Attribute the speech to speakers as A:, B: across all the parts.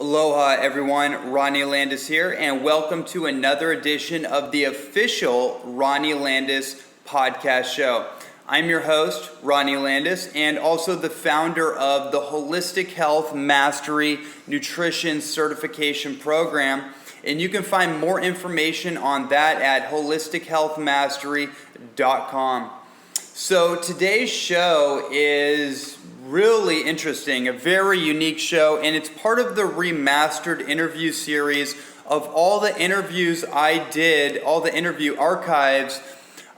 A: Aloha everyone, Ronnie Landis here, and welcome to another edition of the official Ronnie Landis podcast show. I'm your host, Ronnie Landis, and also the founder of the Holistic Health Mastery Nutrition Certification Program. And you can find more information on that at holistichealthmastery.com. So today's show is really interesting, a very unique show, and it's part of the remastered interview series of all the interviews I did, all the interview archives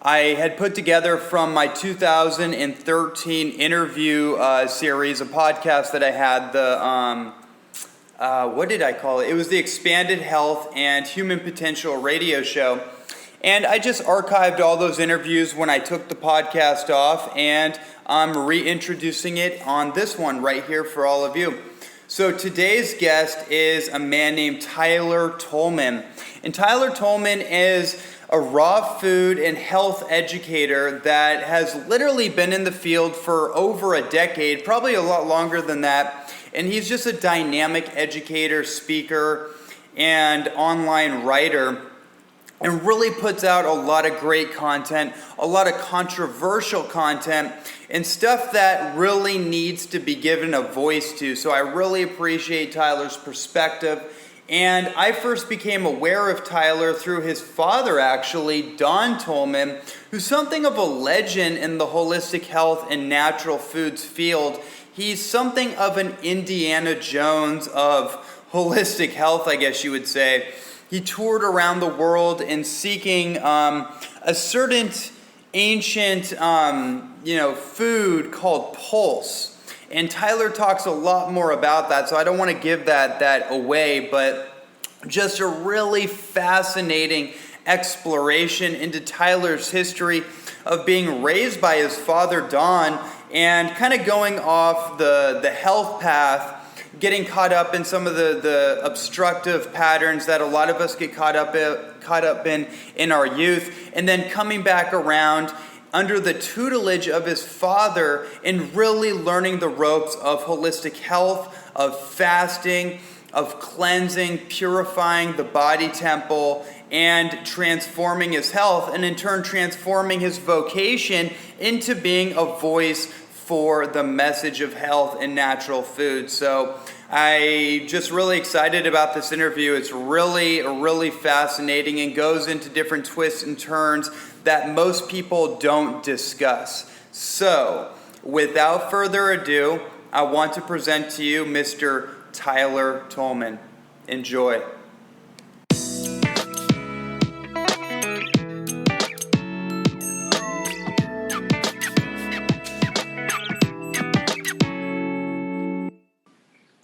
A: I had put together from my 2013 interview series, a podcast that I had, what did I call it? It was the Expanded Health and Human Potential radio show. And I just archived all those interviews when I took the podcast off, and I'm reintroducing it on this one right here for all of you. So today's guest is a man named Tyler Tolman. And Tyler Tolman is a raw food and health educator that has literally been in the field for over a decade, probably a lot longer than that. And he's just a dynamic educator, speaker, and online writer, and really puts out a lot of great content, a lot of controversial content, and stuff that really needs to be given a voice to. So I really appreciate Tyler's perspective. And I first became aware of Tyler through his father, actually, Don Tolman, who's something of a legend in the holistic health and natural foods field. He's something of an Indiana Jones of holistic health, I guess you would say. He toured around the world in seeking a certain ancient, food called pulse. And Tyler talks a lot more about that, so I don't want to give that away, but just a really fascinating exploration into Tyler's history of being raised by his father, Don, and kind of going off the health path, getting caught up in some of the obstructive patterns that a lot of us get caught up in our youth, and then coming back around under the tutelage of his father and really learning the ropes of holistic health, of fasting, of cleansing, purifying the body temple, and transforming his health, and in turn transforming his vocation into being a voice for the message of health and natural food. So I just really excited about this interview. It's really fascinating and goes into different twists and turns that most people don't discuss. So without further ado, I want to present to you Mr. Tyler Tolman. Enjoy.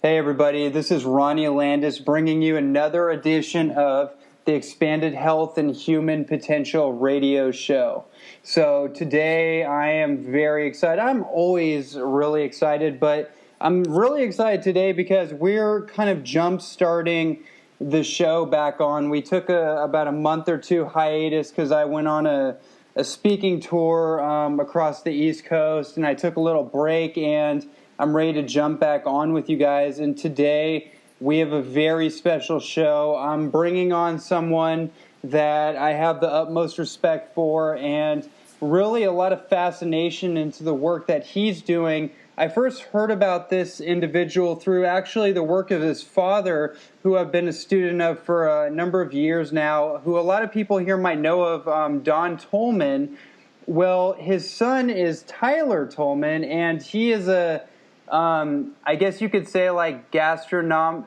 A: Hey everybody, this is Ronnie Landis bringing you another edition of the Expanded Health and Human Potential radio show. So today I am very excited. I'm always really excited, but I'm really excited today because we're kind of jump-starting the show back on. We took about a month or two hiatus because I went on a speaking tour across the East Coast, and I took a little break, and I'm ready to jump back on with you guys. And today we have a very special show. I'm bringing on someone that I have the utmost respect for and really a lot of fascination into the work that he's doing. I first heard about this individual through actually the work of his father, who I've been a student of for a number of years now, who a lot of people here might know of, Don Tolman. Well, his son is Tyler Tolman, and he is I guess you could say like gastronomic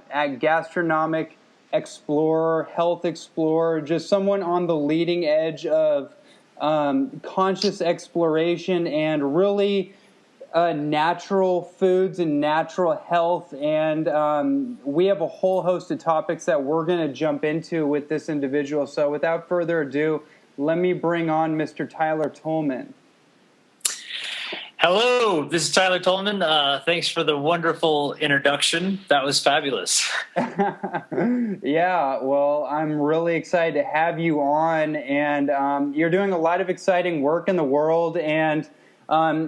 A: explorer, health explorer, just someone on the leading edge of conscious exploration and really natural foods and natural health. And we have a whole host of topics that we're going to jump into with this individual. So without further ado, let me bring on Mr. Tyler Tolman.
B: Hello, this is Tyler Tolman. Thanks for the wonderful introduction. That was fabulous.
A: Yeah, well, I'm really excited to have you on, and you're doing a lot of exciting work in the world, and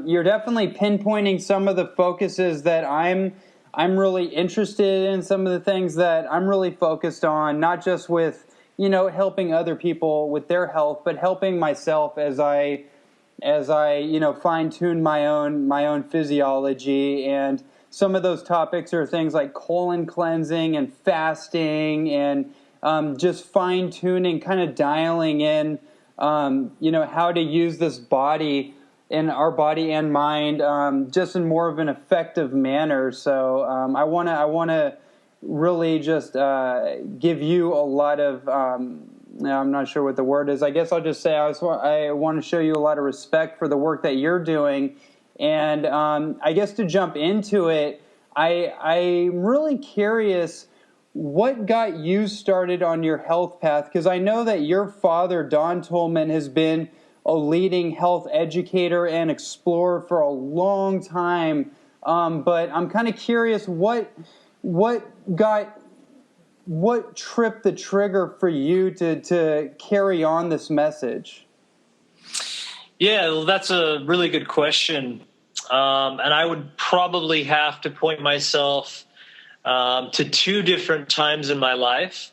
A: you're definitely pinpointing some of the focuses that I'm I'm really interested in some of the things that I'm really focused on, not just with, helping other people with their health, but helping myself as I fine tune my own physiology. And some of those topics are things like colon cleansing and fasting, and just fine tuning, kind of dialing in, how to use this body in our body and mind, just in more of an effective manner. So I want to really just give you a lot of, I'm not sure what the word is. I guess I'll just say I want to show you a lot of respect for the work that you're doing. And I guess to jump into it, I'm really curious what got you started on your health path, because I know that your father, Don Tolman, has been a leading health educator and explorer for a long time. But I'm kind of curious what tripped the trigger for you to carry on this message?
B: Yeah, well, that's a really good question. And I would probably have to point myself to two different times in my life.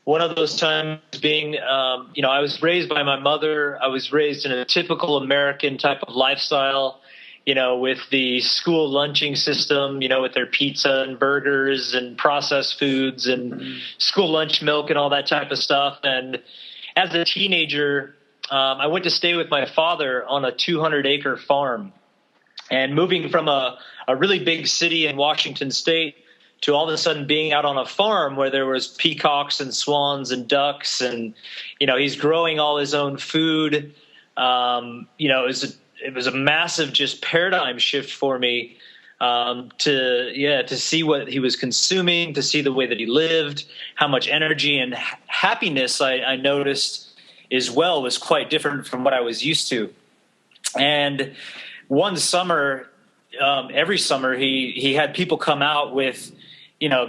B: One of those times being, I was raised by my mother. I was raised in a typical American type of lifestyle, with the school lunching system, with their pizza and burgers and processed foods and school lunch milk and all that type of stuff. And as a teenager, I went to stay with my father on a 200-acre farm. And moving from a really big city in Washington State to all of a sudden being out on a farm where there was peacocks and swans and ducks, and he's growing all his own food. It was a massive just paradigm shift for me, to see what he was consuming, to see the way that he lived, how much energy and happiness I noticed as well was quite different from what I was used to. And one summer, every summer, he had people come out with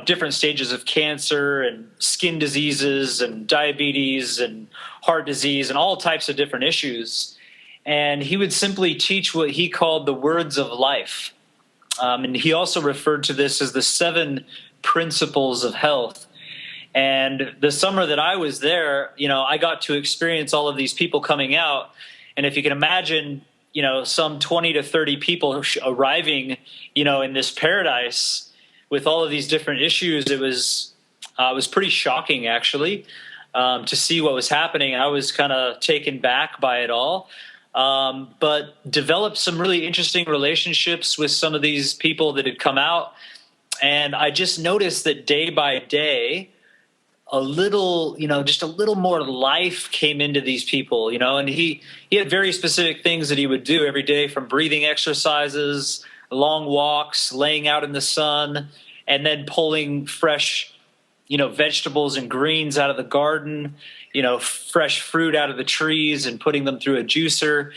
B: different stages of cancer and skin diseases and diabetes and heart disease and all types of different issues. And he would simply teach what he called the words of life. And he also referred to this as the 7 principles of health. And the summer that I was there, I got to experience all of these people coming out. And if you can imagine, some 20 to 30 people arriving, in this paradise with all of these different issues, it was pretty shocking, actually, to see what was happening. I was kind of taken back by it all, but developed some really interesting relationships with some of these people that had come out. And I just noticed that day by day, just a little more life came into these people, and he had very specific things that he would do every day, from breathing exercises, long walks, laying out in the sun, and then pulling fresh, vegetables and greens out of the garden, fresh fruit out of the trees and putting them through a juicer.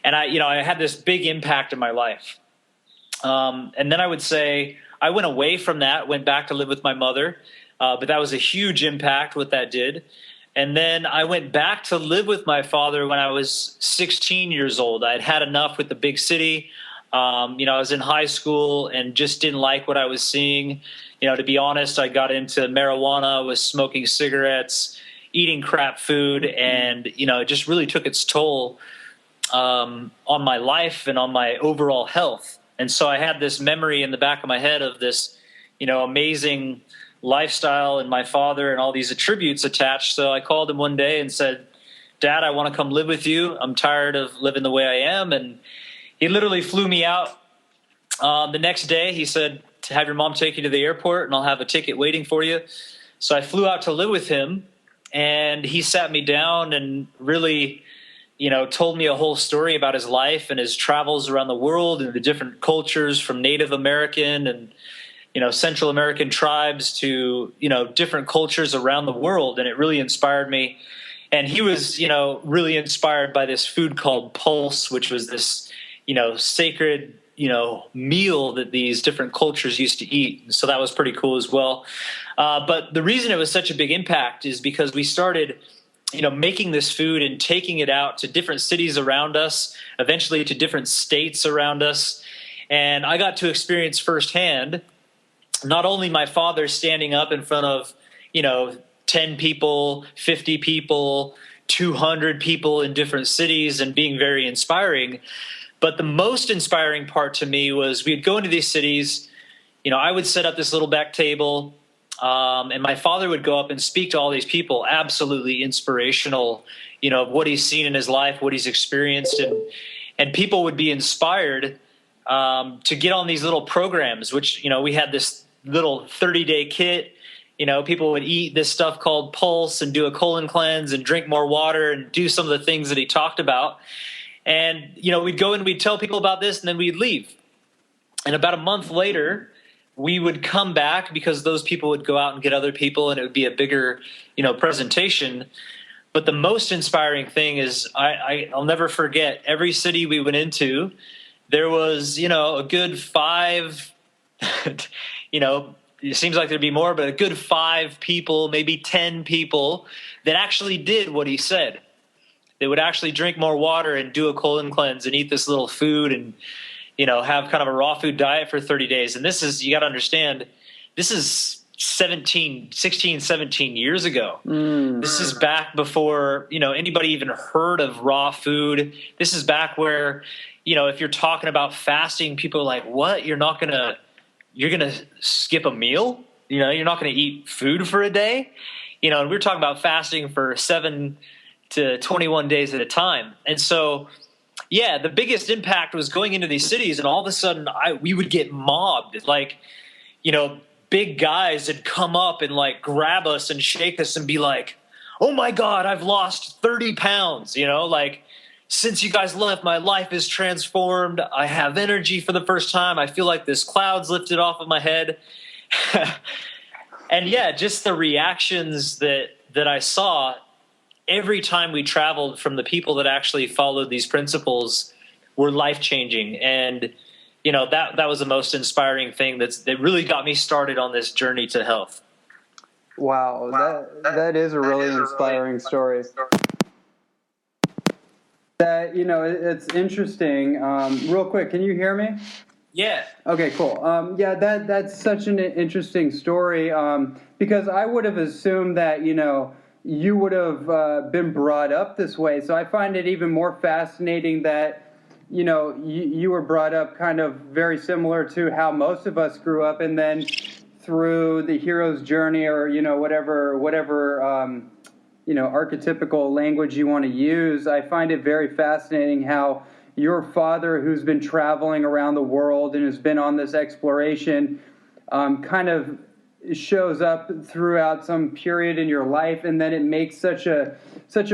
B: And I had this big impact in my life. And then I would say I went away from that, went back to live with my mother. But that was a huge impact, what that did. And then I went back to live with my father when I was 16 years old. I had had enough with the big city. I was in high school and just didn't like what I was seeing. To be honest, I got into marijuana, was smoking cigarettes, eating crap food, and, it just really took its toll on my life and on my overall health. And so I had this memory in the back of my head of this, amazing lifestyle and my father and all these attributes attached. So I called him one day and said, "Dad, I want to come live with you. I'm tired of living the way I am." And he literally flew me out. The next day he said, "To have your mom take you to the airport and I'll have a ticket waiting for you." So I flew out to live with him, and he sat me down and really, told me a whole story about his life and his travels around the world and the different cultures, from Native American and Central American tribes to, different cultures around the world. And it really inspired me. And he was, really inspired by this food called pulse, which was this, sacred, meal that these different cultures used to eat. So that was pretty cool as well. But the reason it was such a big impact is because we started, making this food and taking it out to different cities around us, eventually to different states around us. And I got to experience firsthand not only my father standing up in front of, 10 people, 50 people, 200 people in different cities and being very inspiring, but the most inspiring part to me was we'd go into these cities. I would set up this little back table, and my father would go up and speak to all these people, absolutely inspirational, what he's seen in his life, what he's experienced, and people would be inspired to get on these little programs, which, we had this little 30-day kit. People would eat this stuff called Pulse and do a colon cleanse and drink more water and do some of the things that he talked about. And, we'd go and we'd tell people about this, and then we'd leave. And about a month later, we would come back because those people would go out and get other people, and it would be a bigger, presentation. But the most inspiring thing is I'll never forget every city we went into, there was, a good 5, it seems like there'd be more, but a good 5 people, maybe 10 people that actually did what he said. They would actually drink more water and do a colon cleanse and eat this little food and, have kind of a raw food diet for 30 days. And this is, you got to understand, this is 16, 17 years ago. This is back before, anybody even heard of raw food. This is back where, if you're talking about fasting, people are like, what? You're going to skip a meal? You're not going to eat food for a day? And we're talking about fasting for 7 to 21 days at a time. And so, yeah, the biggest impact was going into these cities, and all of a sudden we would get mobbed. Like, big guys would come up and like grab us and shake us and be like, oh my God, I've lost 30 pounds, like, since you guys left, my life is transformed. I have energy for the first time. I feel like this cloud's lifted off of my head. And yeah, just the reactions that I saw every time we traveled from the people that actually followed these principles were life-changing. And, that was the most inspiring thing that really got me started on this journey to health.
A: Wow, that is a really inspiring story. That, it's interesting. Real quick, can you hear me?
B: Yeah.
A: Okay, cool. Yeah, that's such an interesting story, because I would have assumed that, you would have been brought up this way. So I find it even more fascinating that, you were brought up kind of very similar to how most of us grew up, and then through the hero's journey, or, whatever archetypical language you want to use. I find it very fascinating how your father, who's been traveling around the world and has been on this exploration, kind of shows up throughout some period in your life, and then it makes such a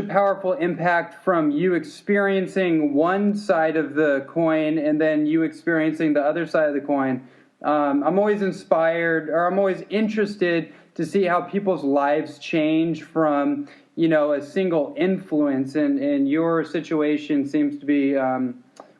A: powerful impact from you experiencing one side of the coin and then you experiencing the other side of the coin. I'm always inspired, or I'm always interested to see how people's lives change from, a single influence, and your situation seems to be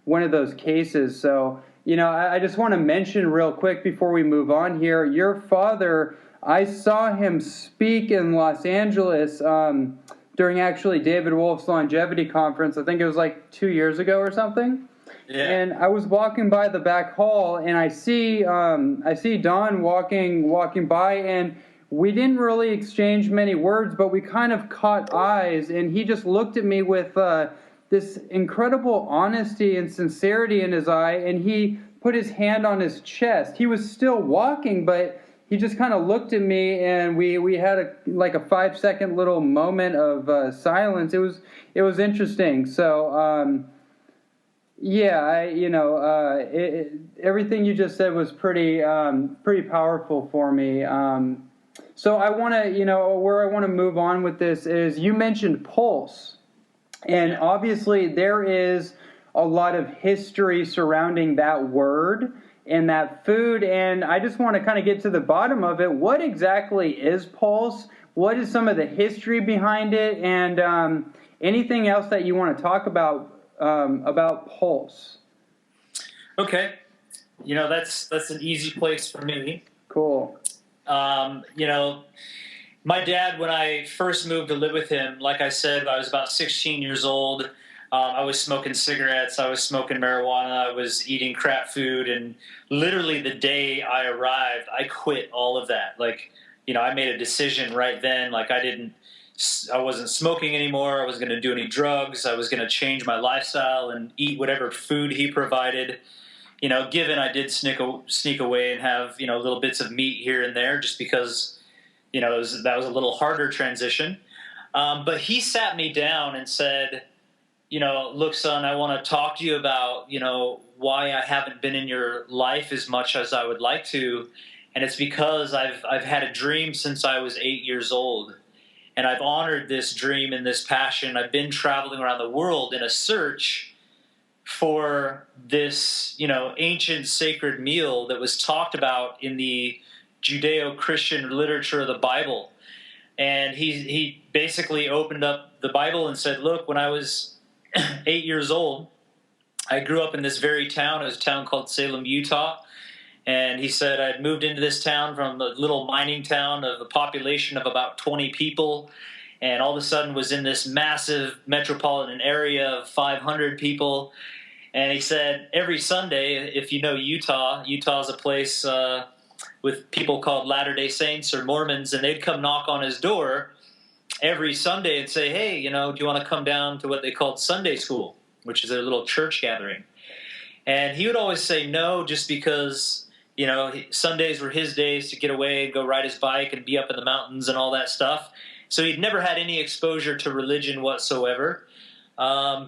A: one of those cases. So, I just want to mention real quick before we move on here, your father, I saw him speak in Los Angeles during actually David Wolf's longevity conference. I think it was like 2 years ago or something. Yeah. And I was walking by the back hall, and I see Don walking by, and we didn't really exchange many words, but we kind of caught eyes, and he just looked at me with this incredible honesty and sincerity in his eye, and he put his hand on his chest. He was still walking, but he just kind of looked at me, and we had a 5-second little moment of silence. It was interesting. So yeah, everything you just said was pretty powerful for me. So I want to, where I want to move on with this is, you mentioned pulse, and obviously there is a lot of history surrounding that word and that food, and I just want to kind of get to the bottom of it. What exactly is pulse? What is some of the history behind it, and anything else that you want to talk about pulse? Okay, that's an easy place for me. Cool. My dad, when I first moved to live with him, like I said, I was about 16 years old.
B: I was smoking cigarettes, I was smoking marijuana, I was eating crap food, and literally the day I arrived, I quit all of that. Like, I made a decision right then. Like, I wasn't smoking anymore. I wasn't going to do any drugs. I was going to change my lifestyle and eat whatever food he provided. Given I did sneak away and have, little bits of meat here and there, just because, that was a little harder transition. But he sat me down and said, look, son, I want to talk to you about, why I haven't been in your life as much as I would like to. And it's because I've had a dream since I was 8 years old. And I've honored this dream and this passion. I've been traveling around the world in a search for this, ancient sacred meal that was talked about in the Judeo-Christian literature of the Bible. And he basically opened up the Bible and said, look, when I was 8 years old, I grew up in this very town. It was a town called Salem, Utah. And he said I'd moved into this town from a little mining town of a population of about 20 people, and all of a sudden was in this massive metropolitan area of 500 people. And he said every Sunday, if you know Utah's a place with people called Latter-day Saints or Mormons, and they'd come knock on his door every Sunday and say, hey, do you want to come down to what they called Sunday school, which is their little church gathering? And he would always say no, just because Sundays were his days to get away and go ride his bike and be up in the mountains and all that stuff. So he'd never had any exposure to religion whatsoever.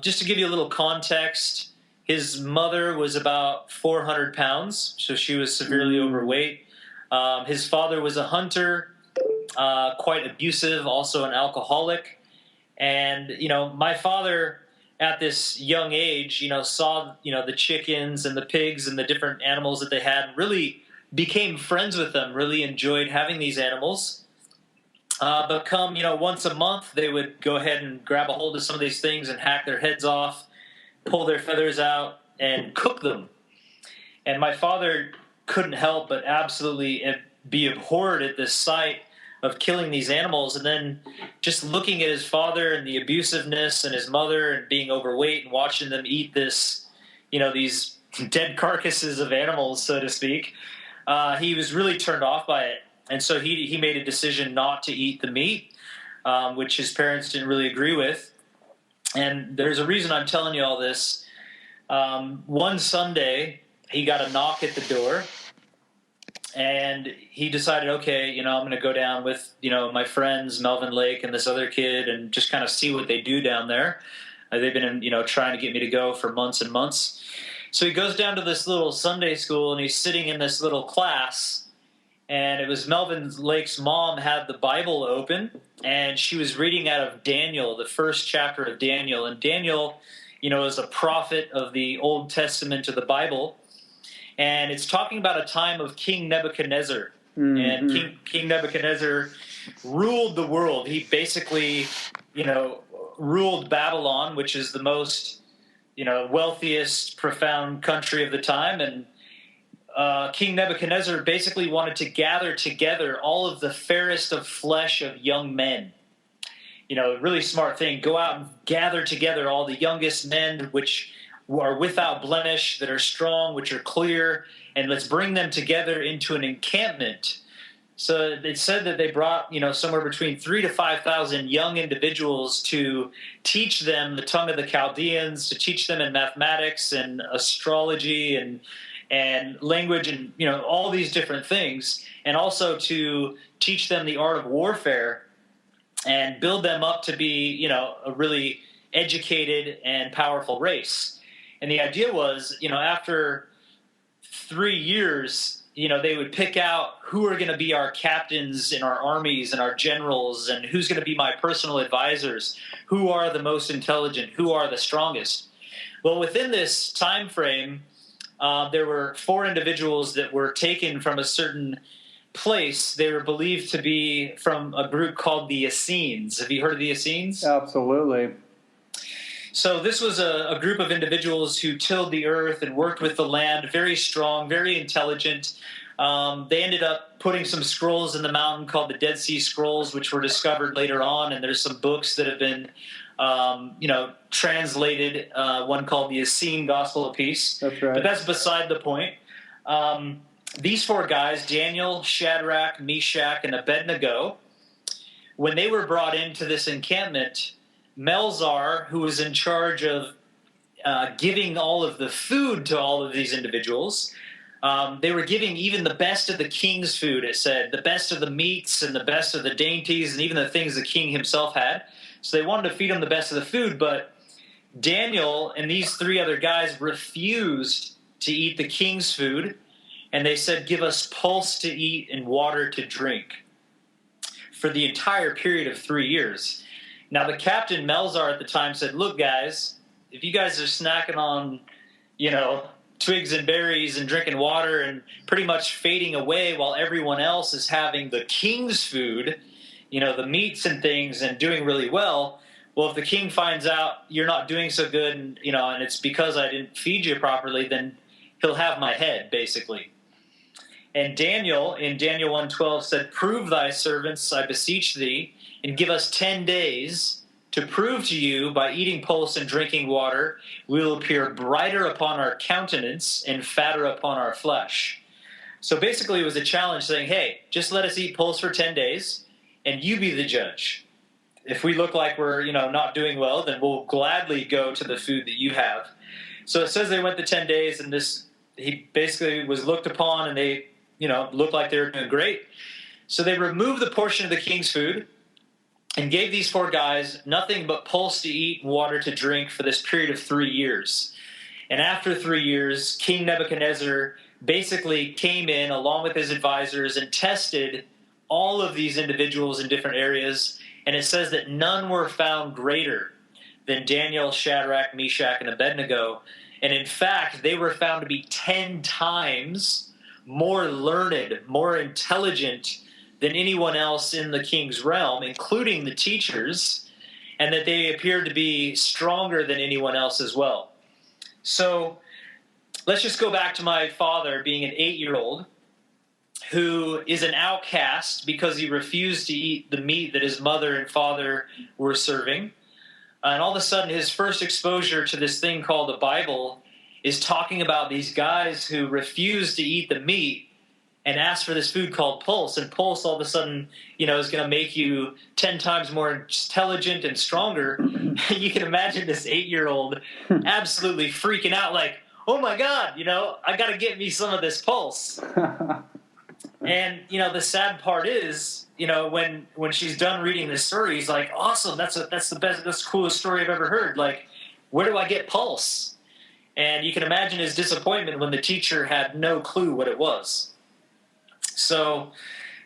B: Just to give you a little context, his mother was about 400 pounds, so she was severely overweight. His father was a hunter, quite abusive, also an alcoholic. And, my father, at this young age, saw, the chickens and the pigs and the different animals that they had, and really became friends with them, really enjoyed having these animals. But come, once a month, they would go ahead and grab a hold of some of these things and hack their heads off, pull their feathers out, and cook them. And my father couldn't help but absolutely be abhorred at this sight of killing these animals, and then just looking at his father and the abusiveness and his mother and being overweight and watching them eat this, these dead carcasses of animals, so to speak, he was really turned off by it. And so he made a decision not to eat the meat, which his parents didn't really agree with. And there's a reason I'm telling you all this. One Sunday, he got a knock at the door, and he decided, okay, I'm going to go down with, my friends, Melvin Lake and this other kid, and just kind of see what they do down there. They've been, trying to get me to go for months and months. So he goes down to this little Sunday school, and he's sitting in this little class, and it was Melvin Lake's mom had the Bible open, and she was reading out of Daniel, the first chapter of Daniel. And Daniel, is a prophet of the Old Testament of the Bible. And it's talking about a time of King Nebuchadnezzar. Mm-hmm. And King Nebuchadnezzar ruled the world. He basically, ruled Babylon, which is the most, wealthiest, profound country of the time. And King Nebuchadnezzar basically wanted to gather together all of the fairest of flesh of young men. Really smart thing. Go out and gather together all the youngest men, which are without blemish, that are strong, which are clear, and let's bring them together into an encampment. So it said that they brought, somewhere between 3,000 to 5,000 young individuals to teach them the tongue of the Chaldeans, to teach them in mathematics and astrology and language and, all these different things, and also to teach them the art of warfare and build them up to be, a really educated and powerful race. And the idea was, after 3 years, they would pick out who are going to be our captains in our armies and our generals, and who's going to be my personal advisors, who are the most intelligent, who are the strongest. Well, within this time frame, there were 4 individuals that were taken from a certain place. They were believed to be from a group called the Essenes. Have you heard of the Essenes?
C: Absolutely.
B: So this was a group of individuals who tilled the earth and worked with the land, very strong, very intelligent, They ended up putting some scrolls in the mountain called the Dead Sea Scrolls, which were discovered later on, and there's some books that have been translated, one called the Essene Gospel of Peace.
C: That's right.
B: But that's beside the point. These four guys, Daniel, Shadrach, Meshach, and Abednego, when they were brought into this encampment, Melzar, who was in charge of giving all of the food to all of these individuals, they were giving even the best of the king's food, it said, the best of the meats and the best of the dainties and even the things the king himself had. So they wanted to feed him the best of the food, but Daniel and these three other guys refused to eat the king's food, and they said, give us pulse to eat and water to drink for the entire period of 3 years. Now, the captain, Melzar, at the time said, look, guys, if you guys are snacking on, twigs and berries and drinking water and pretty much fading away while everyone else is having the king's food, the meats and things and doing really well, well, if the king finds out you're not doing so good and it's because I didn't feed you properly, then he'll have my head, basically. And Daniel, in Daniel 1:12, said, prove thy servants, I beseech thee, and give us 10 days to prove to you by eating pulse and drinking water, we will appear brighter upon our countenance and fatter upon our flesh. So basically it was a challenge saying, hey, just let us eat pulse for 10 days and you be the judge. If we look like we're not doing well, then we'll gladly go to the food that you have. So it says they went the 10 days, and he basically was looked upon, and they looked like they were doing great. So they removed the portion of the king's food and gave these four guys nothing but pulse to eat and water to drink for this period of 3 years. And after 3 years, King Nebuchadnezzar basically came in along with his advisors and tested all of these individuals in different areas. And it says that none were found greater than Daniel, Shadrach, Meshach, and Abednego. And in fact, they were found to be 10 times more learned, more intelligent than anyone else in the king's realm, including the teachers, and that they appeared to be stronger than anyone else as well. So let's just go back to my father being an 8-year-old who is an outcast because he refused to eat the meat that his mother and father were serving. And all of a sudden, his first exposure to this thing called the Bible is talking about these guys who refuse to eat the meat and ask for this food called pulse. And pulse all of a sudden, is going to make you 10 times more intelligent and stronger. You can imagine this 8-year-old absolutely freaking out like, oh my God, I got to get me some of this pulse. And, the sad part is, when she's done reading this story, he's like, awesome, that's the best, that's the coolest story I've ever heard. Like, where do I get pulse? And you can imagine his disappointment when the teacher had no clue what it was. So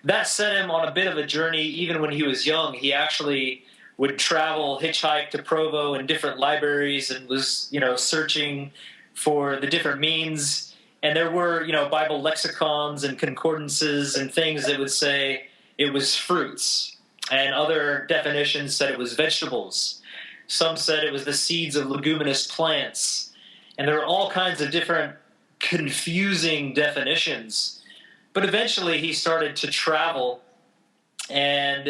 B: that set him on a bit of a journey. Even when he was young, he actually would travel, hitchhike to Provo in different libraries and was, searching for the different means. And there were, Bible lexicons and concordances and things that would say it was fruits. And other definitions said it was vegetables. Some said it was the seeds of leguminous plants. And there were all kinds of different confusing definitions. But eventually he started to travel. And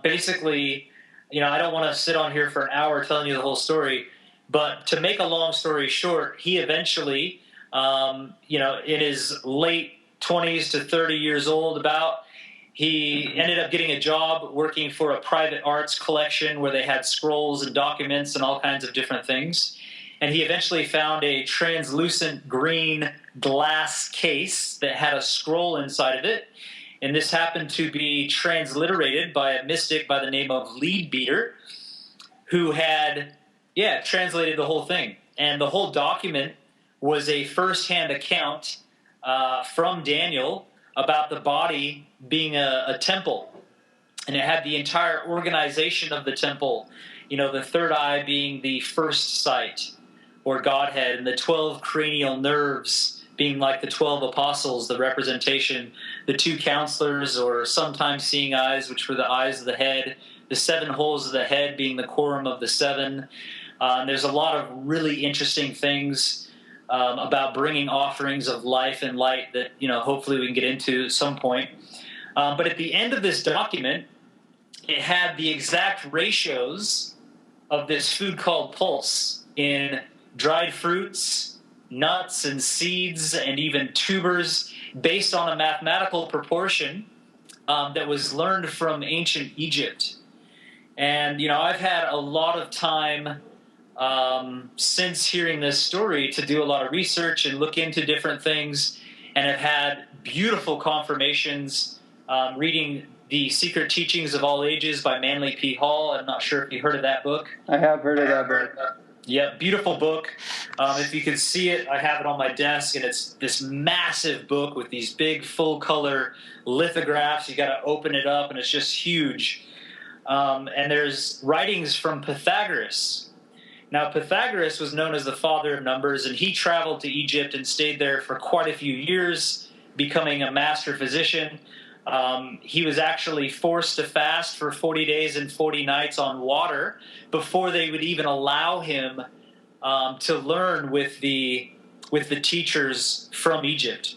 B: basically, I don't want to sit on here for an hour telling you the whole story. But to make a long story short, he eventually, in his late 20s to 30 years old he ended up getting a job working for a private arts collection where they had scrolls and documents and all kinds of different things. And he eventually found a translucent green glass case that had a scroll inside of it. And this happened to be transliterated by a mystic by the name of Leadbeater, who had, translated the whole thing. And the whole document was a first-hand account from Daniel about the body being a temple. And it had the entire organization of the temple, the third eye being the first sight, or Godhead, and the 12 cranial nerves being like the 12 apostles, the representation, the 2 counselors, or sometimes seeing eyes, which were the eyes of the head, the 7 holes of the head being the quorum of the 7. And there's a lot of really interesting things about bringing offerings of life and light that, hopefully we can get into at some point. But at the end of this document, it had the exact ratios of this food called pulse in dried fruits, nuts and seeds, and even tubers, based on a mathematical proportion that was learned from ancient Egypt. And, I've had a lot of time since hearing this story to do a lot of research and look into different things, and have had beautiful confirmations reading The Secret Teachings of All Ages by Manly P. Hall. I'm not sure if you heard of that book.
A: I have heard of that book.
B: Yeah, beautiful book. If you can see it, I have it on my desk, and it's this massive book with these big full-color lithographs. You got to open it up, and it's just huge. And there's writings from Pythagoras. Now, Pythagoras was known as the father of numbers, and he traveled to Egypt and stayed there for quite a few years, becoming a master physician. He was actually forced to fast for 40 days and 40 nights on water before they would even allow him to learn with the teachers from Egypt.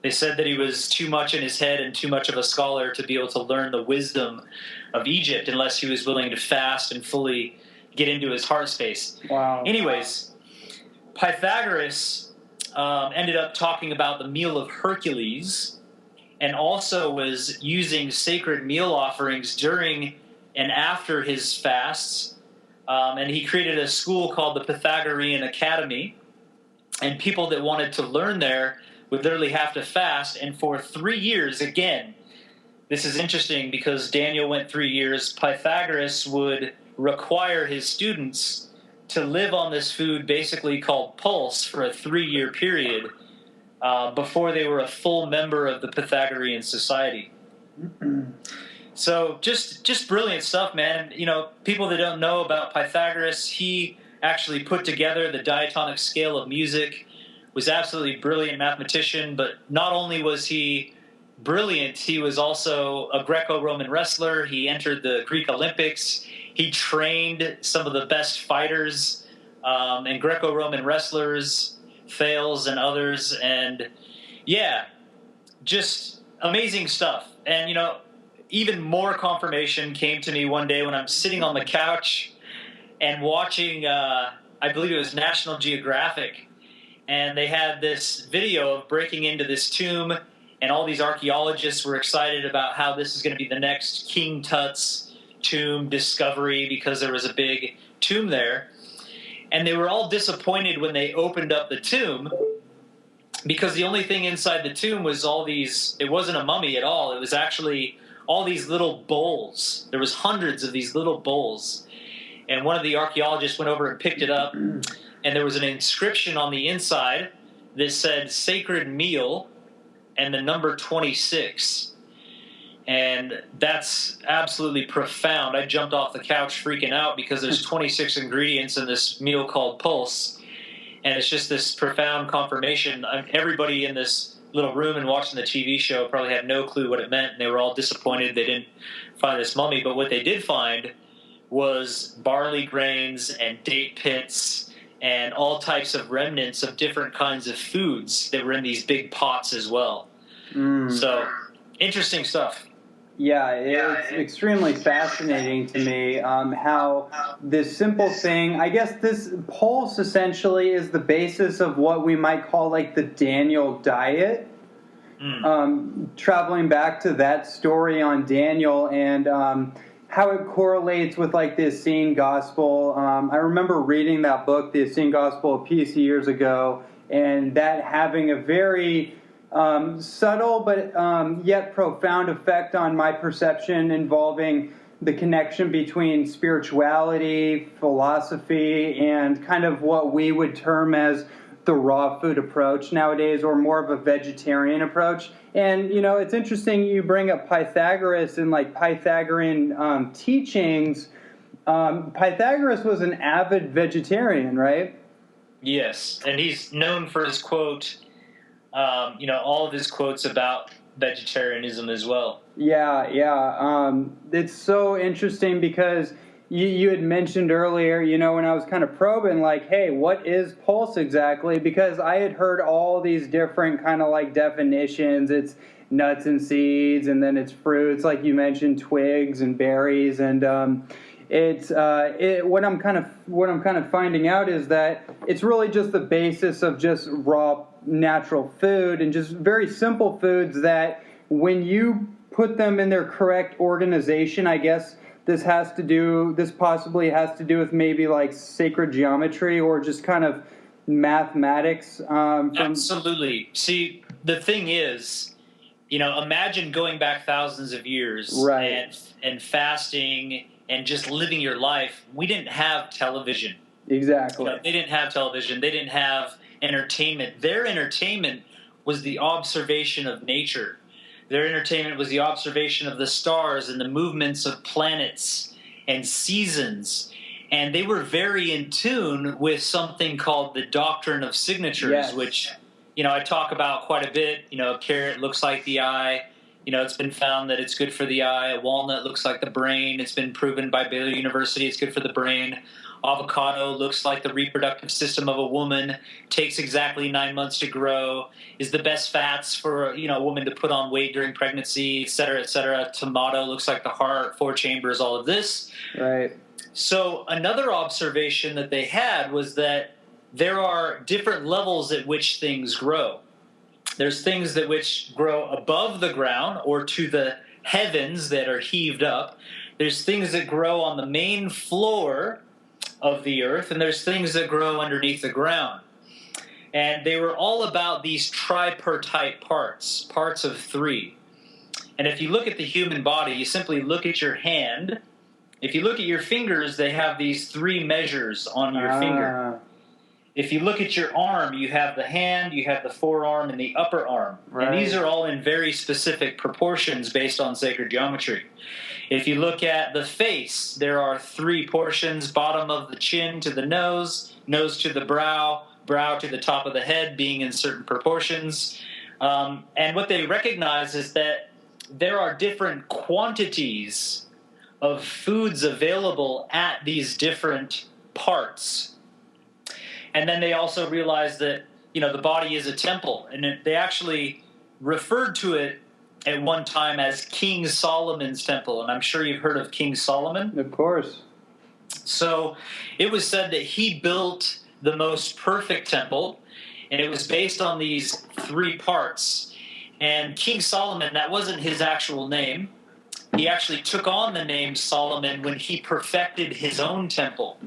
B: They said that he was too much in his head and too much of a scholar to be able to learn the wisdom of Egypt unless he was willing to fast and fully get into his heart space.
A: Wow.
B: Anyways, Pythagoras ended up talking about the meal of Hercules, and also was using sacred meal offerings during and after his fasts. And he created a school called the Pythagorean Academy. And people that wanted to learn there would literally have to fast. And for 3 years, again, this is interesting because Daniel went 3 years. Pythagoras would require his students to live on this food basically called pulse for a 3-year period before they were a full member of the Pythagorean Society. So just brilliant stuff, man. People that don't know about Pythagoras, he actually put together the diatonic scale of music, was absolutely brilliant mathematician, but not only was he brilliant, he was also a Greco-Roman wrestler. He entered the Greek Olympics. He trained some of the best fighters and Greco-Roman wrestlers, Thales and others, and yeah, just amazing stuff. And even more confirmation came to me one day when I'm sitting on the couch and watching, I believe it was National Geographic, and they had this video of breaking into this tomb, and all these archaeologists were excited about how this is going to be the next King Tut's tomb discovery because there was a big tomb there. And they were all disappointed when they opened up the tomb because the only thing inside the tomb was all these, it wasn't a mummy at all. It was actually all these little bowls. There was hundreds of these little bowls. And one of the archaeologists went over and picked it up, and there was an inscription on the inside that said sacred meal and the number 26. And that's absolutely profound. I jumped off the couch freaking out because there's 26 ingredients in this meal called pulse. And it's just this profound confirmation. Everybody in this little room and watching the TV show probably had no clue what it meant. And they were all disappointed they didn't find this mummy. But what they did find was barley grains and date pits and all types of remnants of different kinds of foods that were in these big pots as well. So, interesting stuff.
A: Yeah, it's extremely fascinating to me how this simple thing, I guess this pulse essentially is the basis of what we might call like the Daniel diet. Traveling back to that story on Daniel and how it correlates with like the Essene Gospel. I remember reading that book, The Essene Gospel, a piece of years ago, and that having a very subtle but yet profound effect on my perception involving the connection between spirituality, philosophy, and kind of what we would term as the raw food approach nowadays, or more of a vegetarian approach. And, it's interesting you bring up Pythagoras and like Pythagorean teachings. Pythagoras was an avid vegetarian, right?
B: Yes, and he's known for his quote, all of his quotes about vegetarianism as well.
A: Yeah. It's so interesting because you had mentioned earlier, when I was kind of probing, like, hey, what is pulse exactly? Because I had heard all these different kind of like definitions. It's nuts and seeds, and then it's fruits, like you mentioned, twigs and berries, and what I'm kind of finding out is that it's really just the basis of just raw natural food, and just very simple foods that when you put them in their correct organization, I guess this possibly has to do with maybe like sacred geometry or just kind of mathematics.
B: Absolutely. See, the thing is, imagine going back thousands of years,
A: right,
B: and fasting and just living your life. We didn't have television.
A: Exactly.
B: They didn't have television. They didn't have entertainment. Their entertainment was the observation of nature. Their entertainment was the observation of the stars and the movements of planets and seasons. And they were very in tune with something called the doctrine of signatures,
A: yes,
B: which, I talk about quite a bit. A carrot looks like the eye. It's been found that it's good for the eye. A walnut looks like the brain. It's been proven by Baylor University it's good for the brain. Avocado looks like the reproductive system of a woman, takes exactly 9 months to grow, is the best fats for a woman to put on weight during pregnancy, et cetera, et cetera. Tomato looks like the heart, 4 chambers, all of this.
A: Right.
B: So another observation that they had was that there are different levels at which things grow. There's things that which grow above the ground or to the heavens that are heaved up. There's things that grow on the main floor of the earth, and there's things that grow underneath the ground. And they were all about these tripartite parts of 3. And if you look at the human body, you simply look at your hand. If you look at your fingers, they have these 3 measures on your finger. If you look at your arm, you have the hand, you have the forearm, and the upper arm. Right. And these are all in very specific proportions based on sacred geometry. If you look at the face, there are 3 portions: bottom of the chin to the nose, nose to the brow, brow to the top of the head, being in certain proportions. And what they recognize is that there are different quantities of foods available at these different parts. And then they also realized that, the body is a temple. And they actually referred to it at one time as King Solomon's temple. And I'm sure you've heard of King Solomon.
A: Of course.
B: So it was said that he built the most perfect temple, and it was based on these 3 parts. And King Solomon, that wasn't his actual name. He actually took on the name Solomon when he perfected his own temple.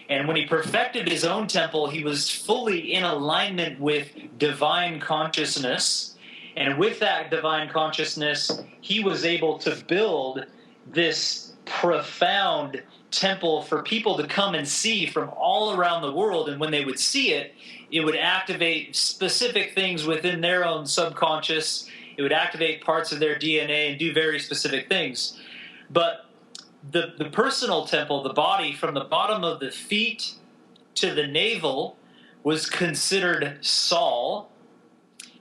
B: And when he perfected his own temple, he was fully in alignment with divine consciousness. And with that divine consciousness, he was able to build this profound temple for people to come and see from all around the world. And when they would see it, it would activate specific things within their own subconscious. It would activate parts of their DNA and do very specific things. But the personal temple, the body, from the bottom of the feet to the navel, was considered Sol.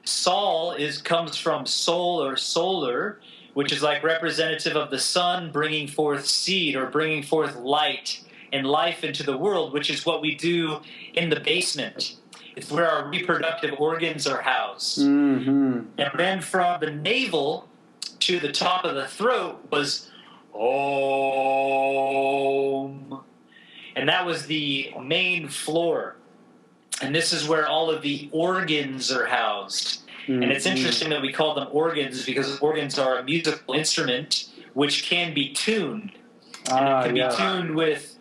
B: Sol comes from soul or solar, which is like representative of the sun bringing forth seed or bringing forth light and life into the world, which is what we do in the basement. It's where our reproductive organs are housed. Mm-hmm. And then from the navel to the top of the throat was Om. And that was the main floor. And this is where all of the organs are housed. Mm-hmm. And it's interesting that we call them organs because organs are a musical instrument which can be tuned. And it can be tuned with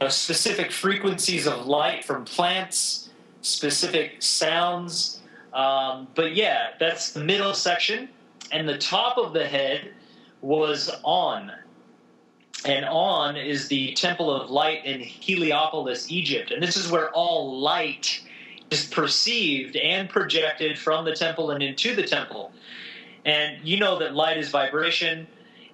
B: specific frequencies of light from plants, specific sounds. But yeah, that's the middle section. And the top of the head was On. And On is the Temple of Light in Heliopolis, Egypt. And this is where all light is perceived and projected from the temple and into the temple. And you know that light is vibration,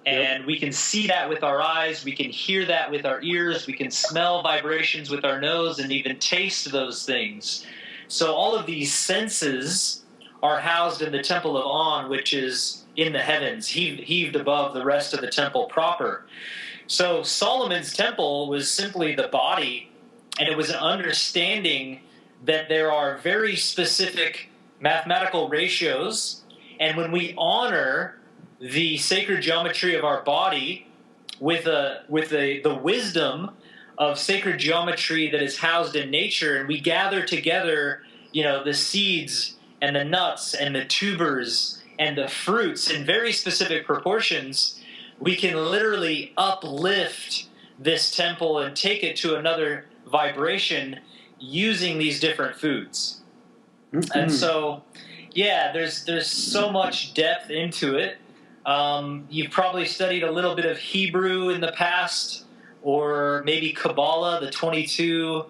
B: and we can see that with our eyes, we can hear that with our ears, we can smell vibrations with our nose, and even taste those things. So all of these senses are housed in the temple of On, which is in the heavens, heaved above the rest of the temple proper. So Solomon's temple was simply the body, and it was an understanding that there are very specific mathematical ratios, and when we honor the sacred geometry of our body with the wisdom of sacred geometry that is housed in nature, and we gather together, the seeds and the nuts and the tubers and the fruits in very specific proportions, we can literally uplift this temple and take it to another vibration using these different foods. Mm-hmm. And so, yeah, there's so much depth into it. You've probably studied a little bit of Hebrew in the past, or maybe Kabbalah, the 22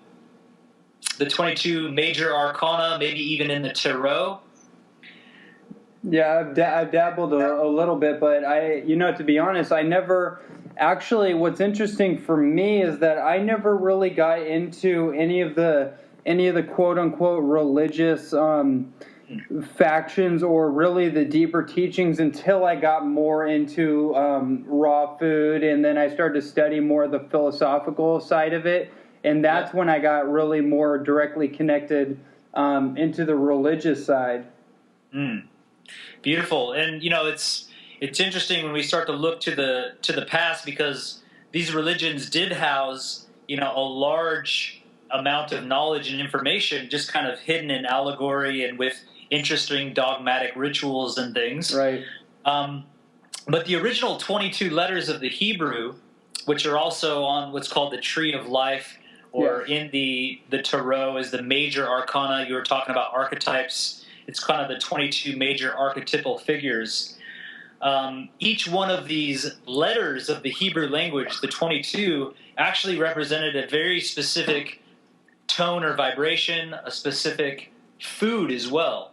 B: major arcana, maybe even in the Tarot.
A: Yeah, I've dabbled a little bit, but to be honest, I never actually. What's interesting for me is that I never really got into any of the quote unquote religious factions or really the deeper teachings until I got more into raw food, and then I started to study more of the philosophical side of it, and that's when I got really more directly connected into the religious side.
B: Beautiful. And it's interesting when we start to look to the past, because these religions did house a large amount of knowledge and information just kind of hidden in allegory and with interesting dogmatic rituals and things.
A: Right.
B: But the original 22 letters of the Hebrew, which are also on what's called the Tree of Life, or in the Tarot is the major arcana. You were talking about archetypes. It's kind of the 22 major archetypal figures. Each one of these letters of the Hebrew language, the 22, actually represented a very specific tone or vibration, a specific food as well.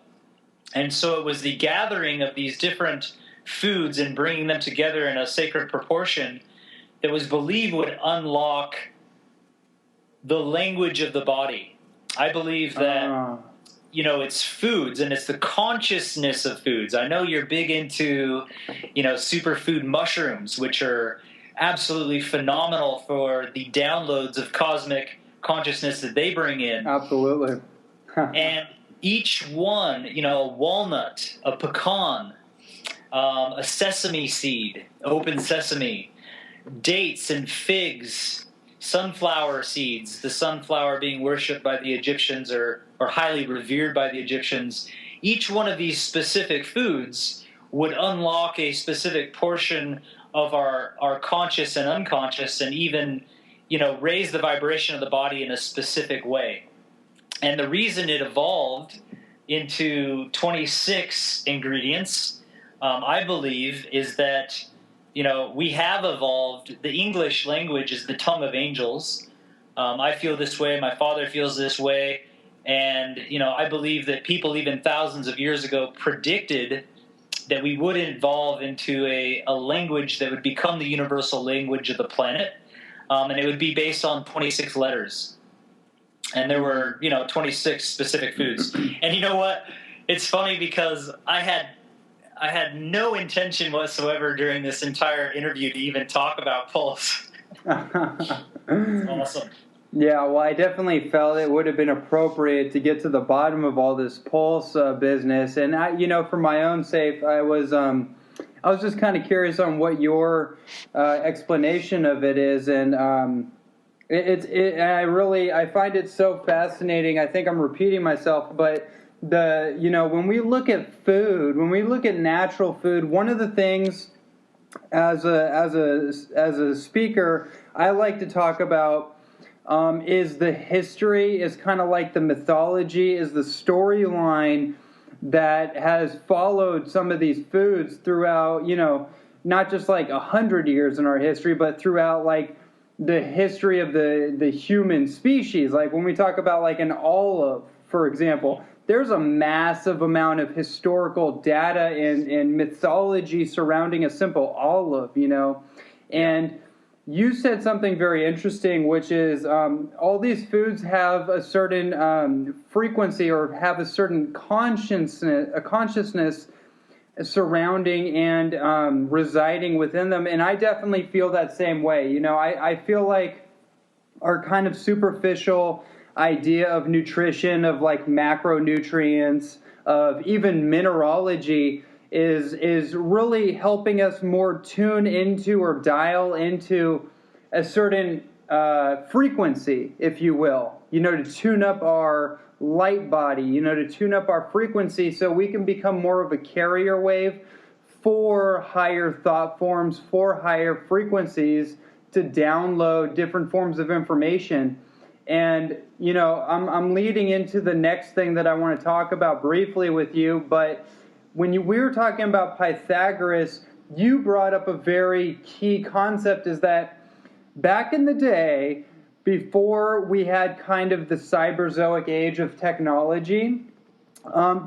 B: And so it was the gathering of these different foods and bringing them together in a sacred proportion that was believed would unlock the language of the body. I believe that it's foods, and it's the consciousness of foods. I know you're big into, superfood mushrooms, which are absolutely phenomenal for the downloads of cosmic consciousness that they bring in.
A: Absolutely.
B: And each one, a walnut, a pecan, a sesame seed, open sesame, dates and figs, sunflower seeds, the sunflower being worshipped by the Egyptians or highly revered by the Egyptians. Each one of these specific foods would unlock a specific portion of our conscious and unconscious, and even, raise the vibration of the body in a specific way. And the reason it evolved into 26 ingredients, I believe, is that, we have evolved. The English language is the tongue of angels. I feel this way. My father feels this way. And, I believe that people even thousands of years ago predicted that we would evolve into a language that would become the universal language of the planet. And it would be based on 26 letters. And there were, 26 specific foods. And you know what? It's funny because I had no intention whatsoever during this entire interview to even talk about pulse. It's awesome.
A: Yeah, well, I definitely felt it would have been appropriate to get to the bottom of all this pulse business. And for my own sake, I was just kind of curious on what your explanation of it is, and I find it so fascinating. I think I'm repeating myself, but when we look at food, when we look at natural food, one of the things as a speaker I like to talk about is the history, is kind of like the mythology, is the storyline that has followed some of these foods throughout, not just like 100 years in our history, but throughout like the history of the human species. Like when we talk about like an olive, for example, there's a massive amount of historical data and mythology surrounding a simple olive, and you said something very interesting, which is all these foods have a certain frequency or have a certain consciousness surrounding and residing within them. And I definitely feel that same way. You know, I feel like our kind of superficial idea of nutrition, of like macronutrients, of even mineralogy, is really helping us more tune into or dial into a certain frequency, if you will, you know, to tune up our light body, you know, to tune up our frequency so we can become more of a carrier wave for higher thought forms, for higher frequencies, to download different forms of information. And, you know, I'm leading into the next thing that I want to talk about briefly with you, but when we were talking about Pythagoras, you brought up a very key concept, is that back in the day, before we had kind of the cyberzoic age of technology,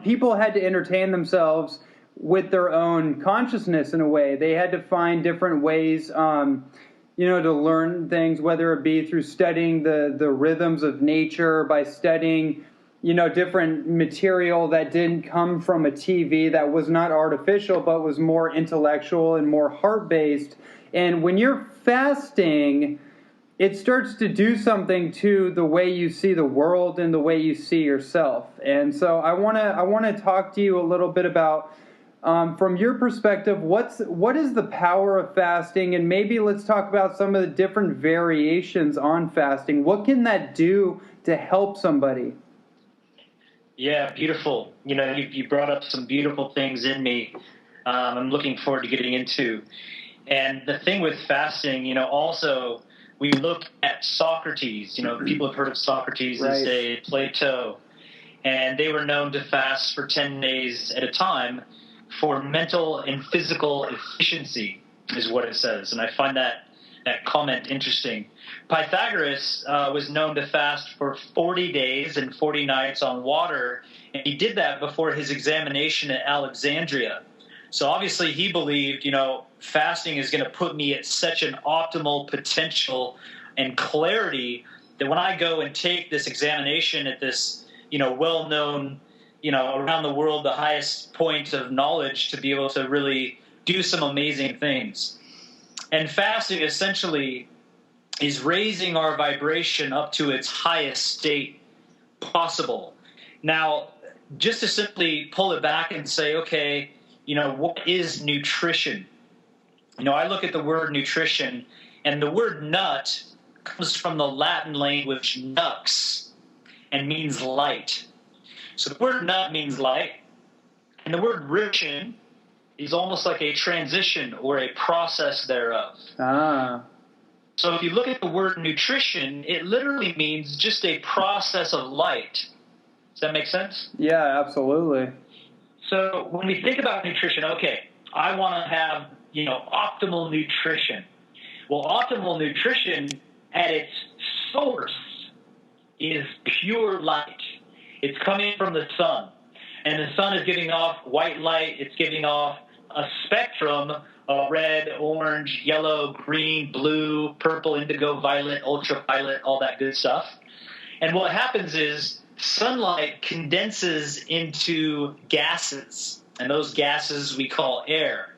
A: people had to entertain themselves with their own consciousness in a way. They had to find different ways, you know, to learn things, whether it be through studying the rhythms of nature, by studying, you know, different material that didn't come from a TV, that was not artificial, but was more intellectual and more heart-based. And when you're fasting, it starts to do something to the way you see the world and the way you see yourself. And so I want to talk to you a little bit about, from your perspective, what is the power of fasting, and maybe let's talk about some of the different variations on fasting. What can that do to help somebody?
B: Yeah, beautiful. You know, you brought up some beautiful things in me. I'm looking forward to getting into. And the thing with fasting, you know, also we look at Socrates. You know, people have heard of Socrates
A: Right.
B: and say Plato, and they were known to fast for 10 days at a time for mental and physical efficiency, is what it says. And I find that comment interesting. Pythagoras was known to fast for 40 days and 40 nights on water, and he did that before his examination at Alexandria. So obviously he believed, you know, fasting is going to put me at such an optimal potential and clarity that when I go and take this examination at this, you know, well-known, you know, around the world, the highest point of knowledge, to be able to really do some amazing things. And fasting essentially is raising our vibration up to its highest state possible. Now, just to simply pull it back and say, okay, you know, what is nutrition? You know, I look at the word nutrition, and the word nut comes from the Latin language nux and means light. So the word nut means light, and the word ration is almost like a transition or a process thereof.
A: Ah.
B: So if you look at the word nutrition, it literally means just a process of light. Does that make sense?
A: Yeah, absolutely.
B: So when we think about nutrition, okay, I want to have, you know, optimal nutrition. Well, optimal nutrition at its source is pure light. It's coming from the sun. And the sun is giving off white light. It's giving off a spectrum of red, orange, yellow, green, blue, purple, indigo, violet, ultraviolet, all that good stuff. And what happens is sunlight condenses into gases, and those gases we call air.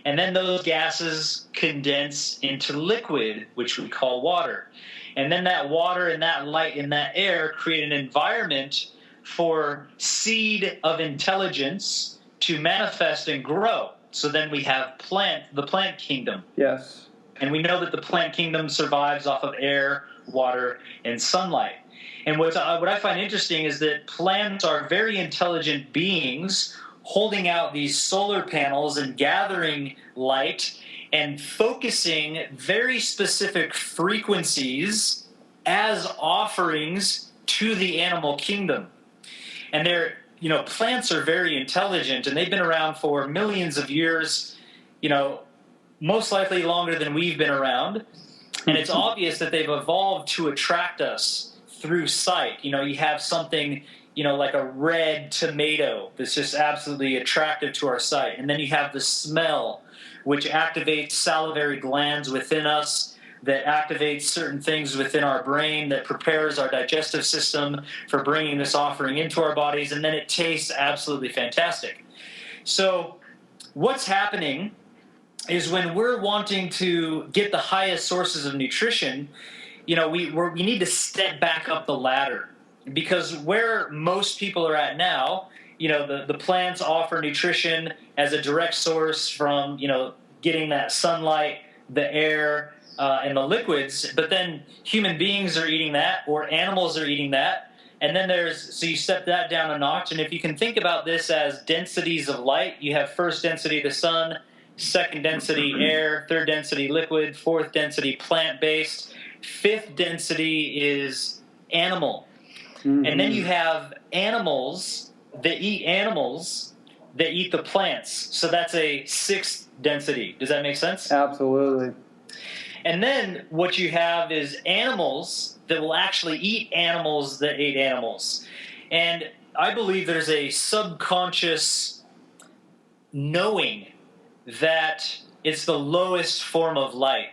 B: And then those gases condense into liquid, which we call water. And then that water and that light and that air create an environment for seed of intelligence to manifest and grow. So then we have the plant kingdom.
A: Yes.
B: And we know that the plant kingdom survives off of air, water, and sunlight. And what I find interesting is that plants are very intelligent beings holding out these solar panels and gathering light and focusing very specific frequencies as offerings to the animal kingdom. And they're, you know, plants are very intelligent, and they've been around for millions of years, you know, most likely longer than we've been around. And it's obvious that they've evolved to attract us through sight. You know, you have something, you know, like a red tomato that's just absolutely attractive to our sight. And then you have the smell, which activates salivary glands within us, that activates certain things within our brain, that prepares our digestive system for bringing this offering into our bodies, and then it tastes absolutely fantastic. So what's happening is when we're wanting to get the highest sources of nutrition, we need to step back up the ladder, because where most people are at now, the plants offer nutrition as a direct source from, getting that sunlight, the air, and the liquids, but then human beings are eating that, or animals are eating that, and then so you step that down a notch, and if you can think about this as densities of light, you have first density the sun, second density air, third density liquid, fourth density plant-based, fifth density is animal. Mm-hmm. And then you have animals that eat the plants. So that's a sixth density. Does that make sense?
A: Absolutely.
B: And then what you have is animals that will actually eat animals that ate animals. And I believe there's a subconscious knowing that it's the lowest form of light,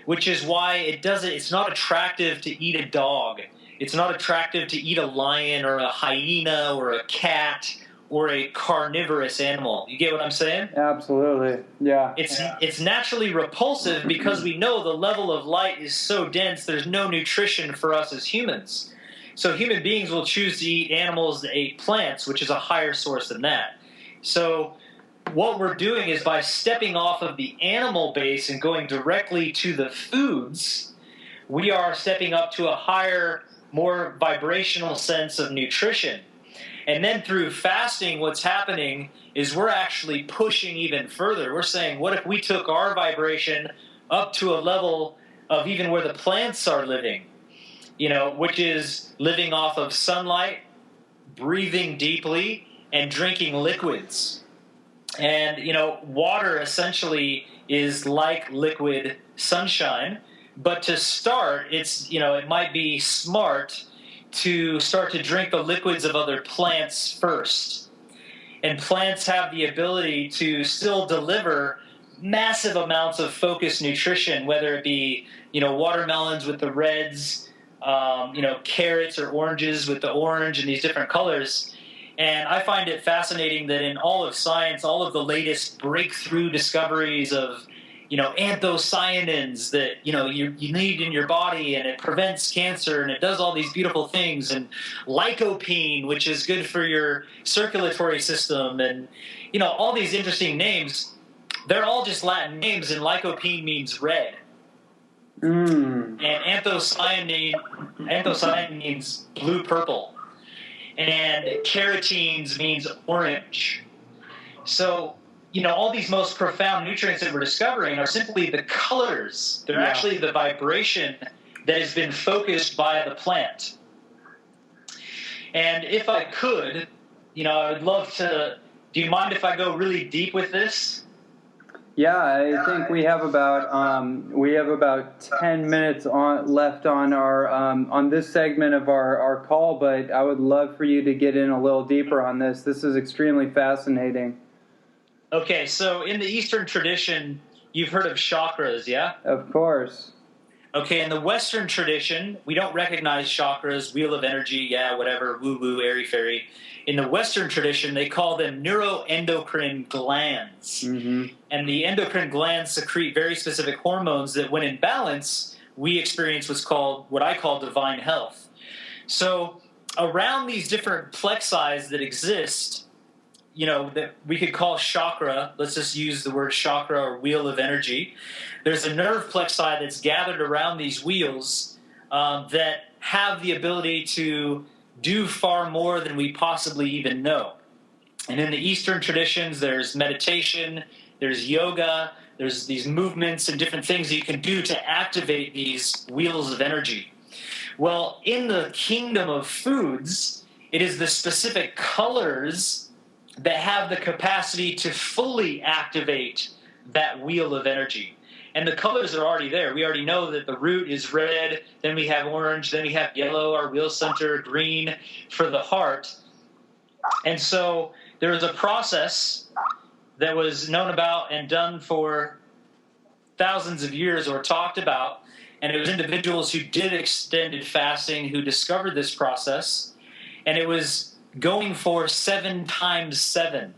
B: which is why it's not attractive to eat a dog. It's not attractive to eat a lion or a hyena or a cat or a carnivorous animal. You get what I'm saying?
A: Absolutely. Yeah.
B: It's naturally repulsive because we know the level of light is so dense, there's no nutrition for us as humans. So human beings will choose to eat animals that ate plants, which is a higher source than that. So what we're doing is, by stepping off of the animal base and going directly to the foods, we are stepping up to a higher, more vibrational sense of nutrition. And then through fasting, what's happening is we're actually pushing even further. We're saying, what if we took our vibration up to a level of even where the plants are living, which is living off of sunlight, breathing deeply, and drinking liquids. And, water essentially is like liquid sunshine. But to start, it might be smart to start to drink the liquids of other plants first. And plants have the ability to still deliver massive amounts of focused nutrition, whether it be, watermelons with the reds, carrots or oranges with the orange and these different colors. And I find it fascinating that in all of science, all of the latest breakthrough discoveries of, anthocyanins that, you need in your body, and it prevents cancer, and it does all these beautiful things, and lycopene, which is good for your circulatory system, and, all these interesting names, they're all just Latin names, and lycopene means red. And anthocyanin means blue-purple. And carotenes means orange. So, all these most profound nutrients that we're discovering are simply the colors. They're actually the vibration that has been focused by the plant. And if I could, I would love to. Do you mind if I go really deep with this?
A: Yeah, I think we have about 10 minutes left on our on this segment of our call, but I would love for you to get in a little deeper on this. This is extremely fascinating.
B: Okay, so in the Eastern tradition, you've heard of chakras, yeah?
A: Of course.
B: Okay, in the Western tradition, we don't recognize chakras, wheel of energy, whatever, woo-woo, airy-fairy. In the Western tradition, they call them neuroendocrine glands. Mm-hmm. And the endocrine glands secrete very specific hormones that, when in balance, we experience what I call divine health. So around these different plexi that exist, that we could call chakra, let's just use the word chakra or wheel of energy. There's a nerve plexi that's gathered around these wheels that have the ability to do far more than we possibly even know. And in the Eastern traditions, there's meditation, there's yoga, there's these movements and different things that you can do to activate these wheels of energy. Well, in the kingdom of foods, it is the specific colors that have the capacity to fully activate that wheel of energy. And the colors are already there. We already know that the root is red, then we have orange, then we have yellow, our wheel center, green for the heart. And so there is a process that was known about and done for thousands of years were talked about, and it was individuals who did extended fasting who discovered this process, and it was going for 7 times 7,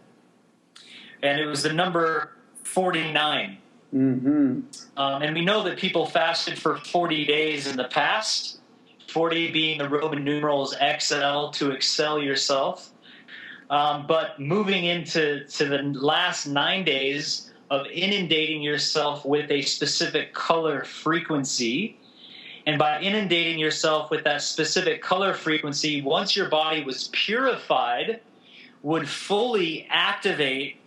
B: and it was the number 49.
C: Mm-hmm.
B: And we know that people fasted for 40 days in the past, 40 being the Roman numerals XL, to excel yourself. But moving into the last 9 days of inundating yourself with a specific color frequency. And by inundating yourself with that specific color frequency, once your body was purified, would fully activate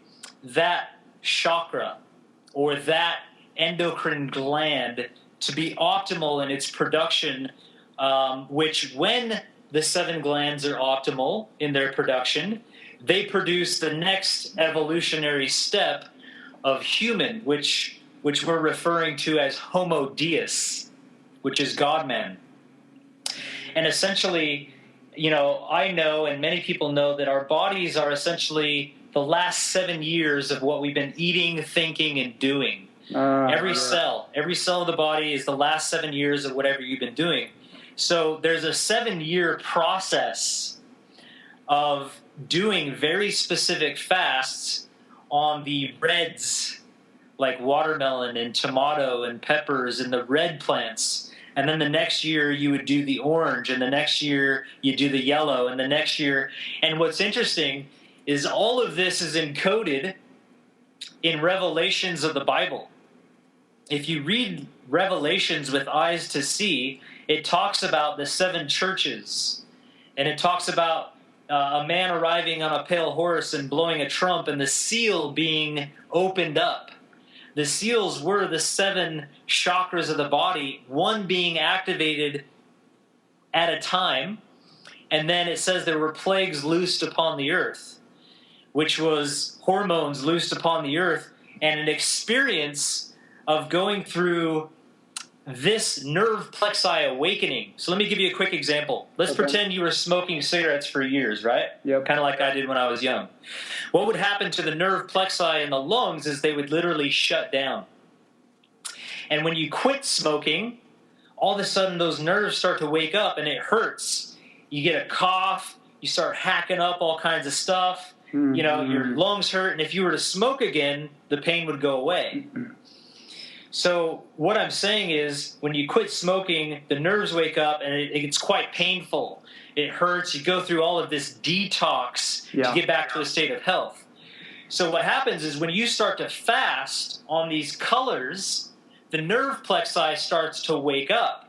B: that chakra or that endocrine gland to be optimal in its production, which when the 7 glands are optimal in their production, they produce the next evolutionary step of human, which we're referring to as Homo Deus, which is God-man. And essentially, I know, and many people know, that our bodies are essentially the last 7 years of what we've been eating, thinking, and doing. Every cell of the body is the last 7 years of whatever you've been doing. So there's a 7-year process of doing very specific fasts on the reds, like watermelon and tomato and peppers and the red plants. And then the next year you would do the orange, and the next year you do the yellow, and the next year. And what's interesting is all of this is encoded in Revelations of the Bible. If you read Revelations with eyes to see, it talks about the 7 churches, and it talks about a man arriving on a pale horse and blowing a trump, and the seal being opened up. The seals were the 7 chakras of the body, one being activated at a time, and then it says there were plagues loosed upon the earth, which was hormones loosed upon the earth, and an experience of going through this nerve plexi awakening. So let me give you a quick example. Let's pretend you were smoking cigarettes for years, right?
C: Yep.
B: Kind of like I did when I was young. What would happen to the nerve plexi in the lungs is they would literally shut down. And when you quit smoking, all of a sudden those nerves start to wake up, and it hurts. You get a cough, you start hacking up all kinds of stuff, your lungs hurt, and if you were to smoke again, the pain would go away. So what I'm saying is, when you quit smoking, the nerves wake up, and it's quite painful. It hurts. You go through all of this detox to get back to a state of health. So what happens is, when you start to fast on these colors, the nerve plexi starts to wake up.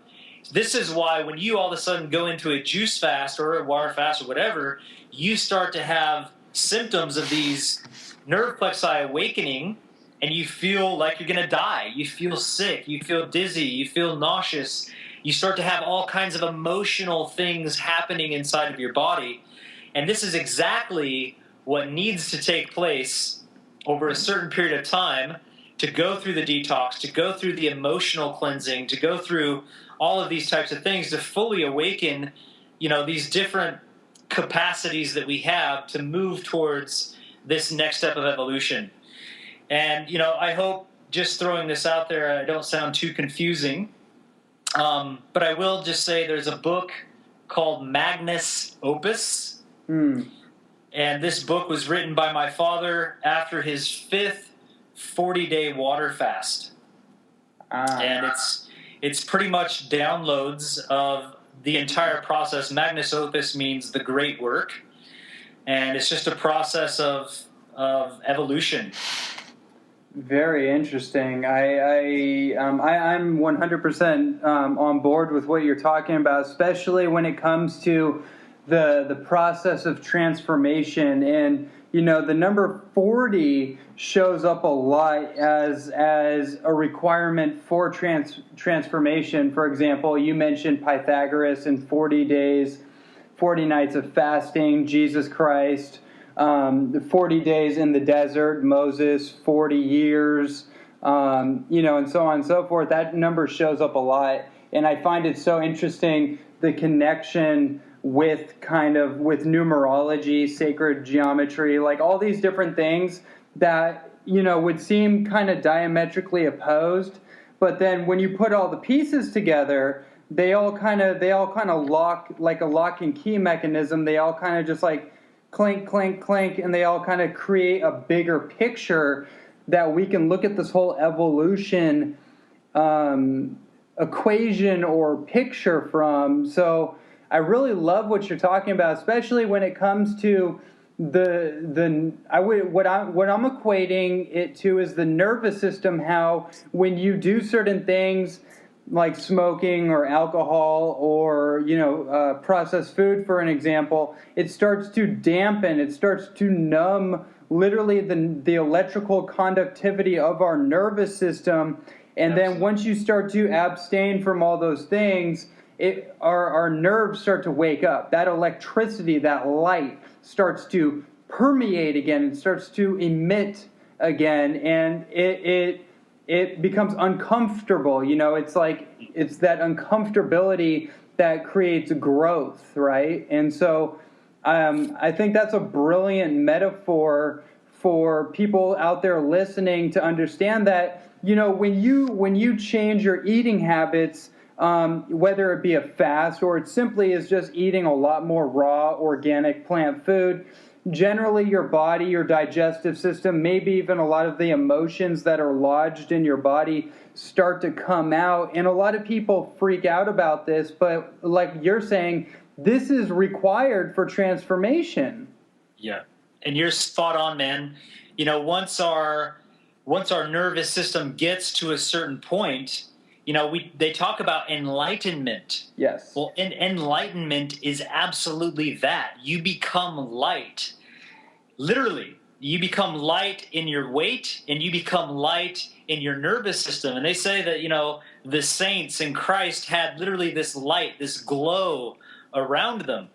B: This is why when you all of a sudden go into a juice fast or a water fast or whatever, you start to have symptoms of these nerve plexi awakening, and you feel like you're going to die. You feel sick. You feel dizzy. You feel nauseous. You start to have all kinds of emotional things happening inside of your body. And this is exactly what needs to take place over a certain period of time to go through the detox, to go through the emotional cleansing, to go through all of these types of things to fully awaken, these different capacities that we have to move towards this next step of evolution. And, I hope, just throwing this out there, I don't sound too confusing. But I will just say there's a book called Magnus Opus. And this book was written by my father after his 5th 40-day water fast. And it's pretty much downloads of the entire process. Magnus Opus means the great work. And it's just a process of evolution.
C: Very interesting. I'm 100% on board with what you're talking about, especially when it comes to the process of transformation. And the number 40 shows up a lot as a requirement for transformation. For example, you mentioned Pythagoras and 40 days, 40 nights of fasting, Jesus Christ. The 40 days in the desert, Moses, 40 years, and so on and so forth. That number shows up a lot. And I find it so interesting, the connection with numerology, sacred geometry, like all these different things that would seem kind of diametrically opposed, but then when you put all the pieces together, they all kind of lock, like a lock and key mechanism. They all kind of just like clink, clink, clink, and they all kind of create a bigger picture that we can look at this whole evolution equation or picture from. So I really love what you're talking about, especially when it comes to what I'm equating it to is the nervous system. How when you do certain things like smoking or alcohol or processed food, for an example, it starts to dampen, it starts to numb literally the electrical conductivity of our nervous system. And then once you start to abstain from all those things, our nerves start to wake up. That electricity, that light starts to permeate again. It starts to emit again, and it becomes uncomfortable. It's that uncomfortability that creates growth, right? And so I think that's a brilliant metaphor for people out there listening to understand that, when you change your eating habits, whether it be a fast or it simply is just eating a lot more raw, organic plant food, generally your body, your digestive system, maybe even a lot of the emotions that are lodged in your body start to come out. And a lot of people freak out about this, but like you're saying, this is required for transformation.
B: Yeah. And you're spot on, man. Once our nervous system gets to a certain point, they talk about enlightenment.
C: Yes.
B: Well, enlightenment is absolutely that. You become light. Literally, you become light in your weight, and you become light in your nervous system. And they say that, the saints in Christ had literally this light, this glow around them.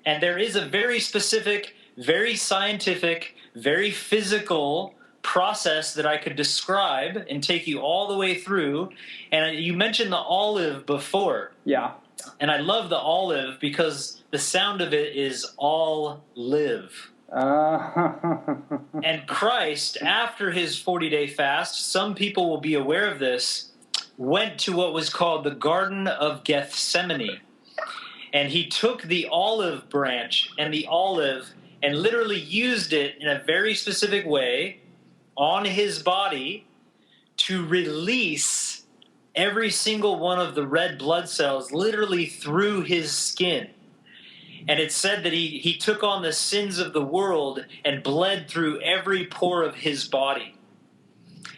B: And there is a very specific, very scientific, very physical process that I could describe and take you all the way through. And you mentioned the olive before.
C: Yeah.
B: And I love the olive because the sound of it is all live. And Christ, after his 40-day fast, some people will be aware of this, went to what was called the Garden of Gethsemane. And he took the olive branch and the olive and literally used it in a very specific way on his body to release every single one of the red blood cells literally through his skin. And it said that he took on the sins of the world and bled through every pore of his body.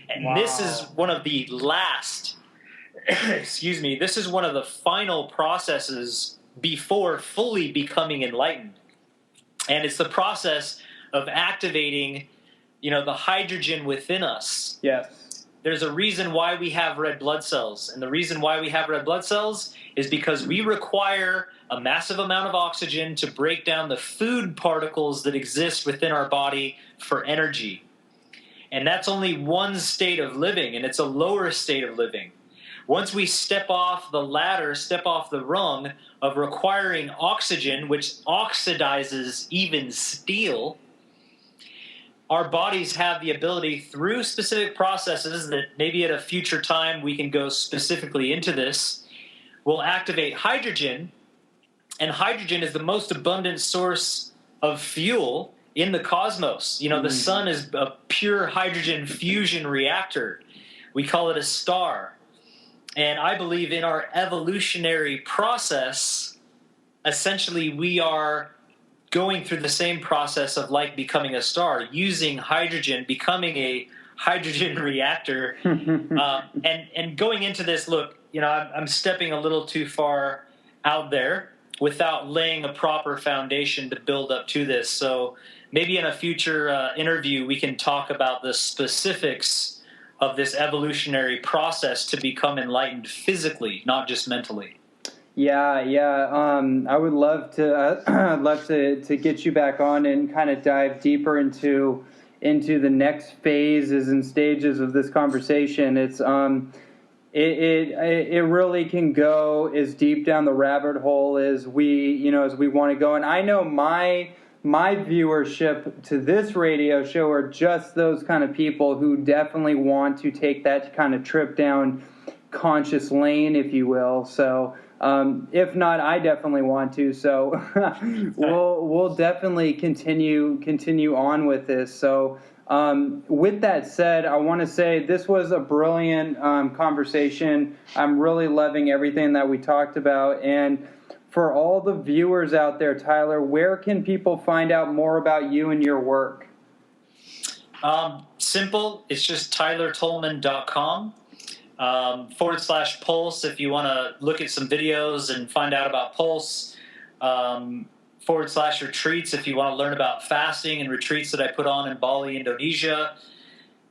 B: And
C: Wow.
B: This is one of the last, this is one of the final processes before fully becoming enlightened. And it's the process of activating, the hydrogen within us.
C: Yes.
B: There's a reason why we have red blood cells. And the reason why we have red blood cells is because we require a massive amount of oxygen to break down the food particles that exist within our body for energy. And that's only one state of living, and it's a lower state of living. Once we step off the ladder, step off the rung of requiring oxygen, which oxidizes even steel, our bodies have the ability through specific processes that maybe at a future time we can go specifically into this, will activate hydrogen. And hydrogen is the most abundant source of fuel in the cosmos. The sun is a pure hydrogen fusion reactor. We call it a star. And I believe in our evolutionary process, essentially we are going through the same process of like becoming a star, using hydrogen, becoming a hydrogen reactor. And going into this, look, I'm stepping a little too far out there without laying a proper foundation to build up to this. So maybe in a future interview, we can talk about the specifics of this evolutionary process to become enlightened physically, not just mentally.
C: Yeah. I would love to get you back on and kind of dive deeper into the next phases and stages of this conversation. It's it really can go as deep down the rabbit hole as we want to go. And I know my my viewership to this radio show are just those kind of people who definitely want to take that kind of trip down conscious lane, if you will. So if not, I definitely want to. So we'll definitely continue on with this. So with that said, I want to say this was a brilliant conversation. I'm really loving everything that we talked about. And for all the viewers out there, Tyler, where can people find out more about you and your work?
B: Simple. It's just tylertolman.com. /Pulse if you want to look at some videos and find out about Pulse. /retreats if you want to learn about fasting and retreats that I put on in Bali, Indonesia.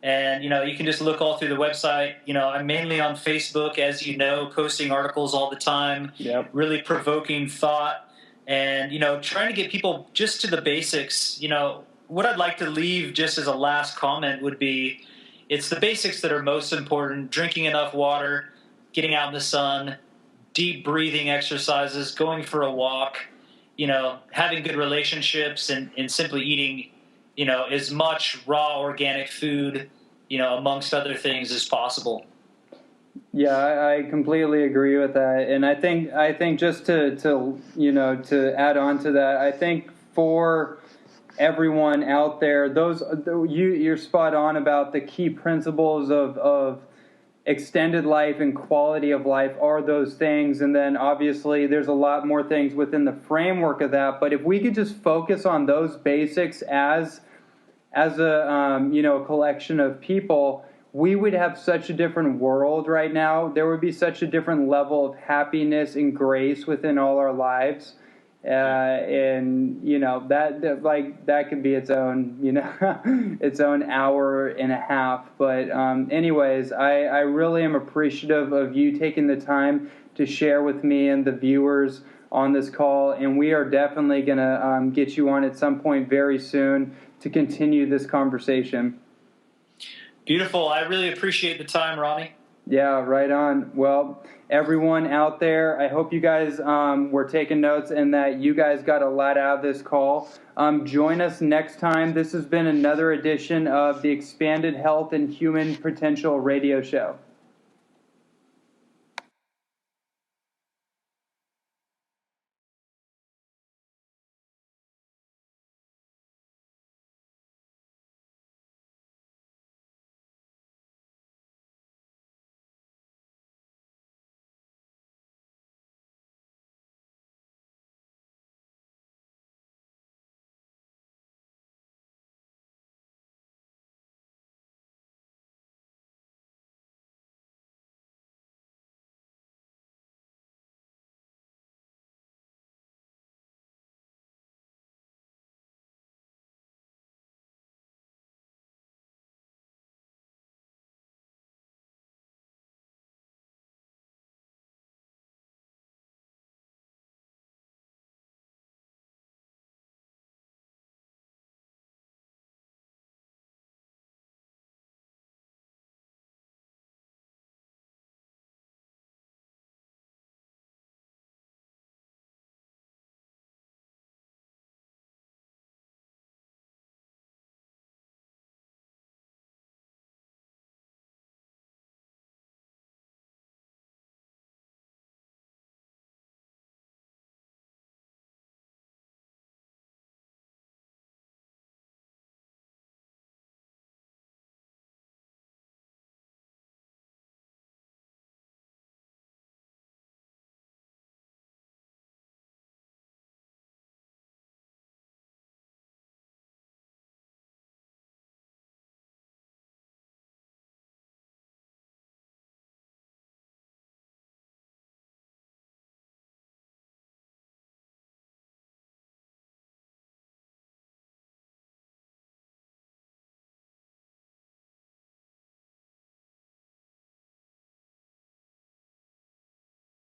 B: And, you can just look all through the website. I'm mainly on Facebook, as you know, posting articles all the time, really provoking thought and, trying to get people just to the basics. What I'd like to leave just as a last comment would be, it's the basics that are most important: drinking enough water, getting out in the sun, deep breathing exercises, going for a walk, having good relationships, and simply eating, as much raw organic food, amongst other things as possible.
C: Yeah, I completely agree with that. And I think just to add on to that, I think for everyone out there, you're spot on about the key principles of extended life and quality of life are those things. And then obviously there's a lot more things within the framework of that. But if we could just focus on those basics as a collection of people, we would have such a different world right now. There would be such a different level of happiness and grace within all our lives. And that could be its own its own hour and a half. But anyways, I really am appreciative of you taking the time to share with me and the viewers on this call, and we are definitely gonna get you on at some point very soon to continue this conversation.
B: Beautiful. I really appreciate the time, Ronnie.
C: Yeah, right on. Well, everyone out there, I hope you guys were taking notes and that you guys got a lot out of this call. Join us next time. This has been another edition of the Expanded Health and Human Potential Radio Show.